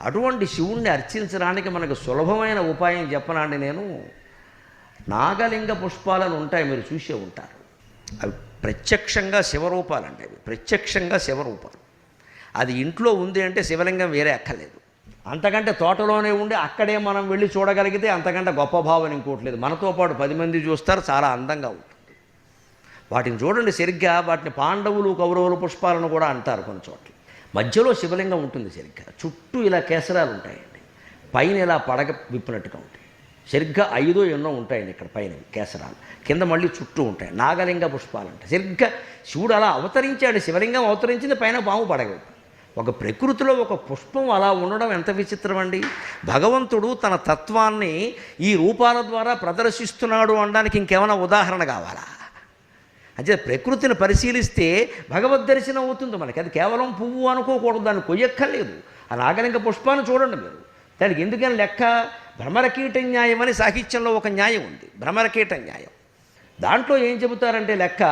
అటువంటి శివుణ్ణి అర్చించడానికి మనకు సులభమైన ఉపాయం చెప్పనండి నేను. నాగలింగ పుష్పాలను ఉంటాయి, మీరు చూసే ఉంటారు. అవి ప్రత్యక్షంగా శివరూపాలండి, అవి ప్రత్యక్షంగా శివరూపాలు. అది ఇంట్లో ఉంది అంటే శివలింగం వేరే అక్కర్లేదు. అంతకంటే తోటలోనే ఉండి అక్కడే మనం వెళ్ళి చూడగలిగితే అంతకంటే గొప్ప భావన ఇంకోటి లేదు. మనతో పాటు 10 మంది చూస్తారు, చాలా అందంగా ఉంటుంది. వాటిని చూడండి సరిగ్గా, వాటిని పాండవులు కౌరవులు పుష్పాలను కూడా అంటారు కొన్ని చోట్ల. మధ్యలో శివలింగం ఉంటుంది సరిగ్గా, చుట్టూ ఇలా కేసరాలు ఉంటాయండి, పైన ఇలా పడగ విప్పినట్టుగా ఉంటాయి. సరిగ్గా 5 ఎన్నో ఉంటాయండి ఇక్కడ పైన కేసరాలు, కింద మళ్ళీ చుట్టూ ఉంటాయి. నాగలింగ పుష్పాలు అంటే సరిగ్గా శివుడు అలా అవతరించాడు, శివలింగం అవతరించింది, పైన పాము పడగ. ఒక ప్రకృతిలో ఒక పుష్పం అలా ఉండడం ఎంత విచిత్రం అండి. భగవంతుడు తన తత్వాన్ని ఈ రూపాల ద్వారా ప్రదర్శిస్తున్నాడు అనడానికి ఇంకేమైనా ఉదాహరణ కావాలా? అంటే ప్రకృతిని పరిశీలిస్తే భగవద్ దర్శనం అవుతుంది మనకి. అది కేవలం పువ్వు అనుకోకూడదు, దాన్ని కొయ్యక్కర్లేదు. ఆ నాగలింగ పుష్పాన్ని చూడండి మీరు. దానికి ఎందుకని లెక్క? భ్రమరకీట న్యాయం అని సాహిత్యంలో ఒక న్యాయం ఉంది, భ్రమరకీట న్యాయం. దాంట్లో ఏం చెబుతారంటే లెక్క,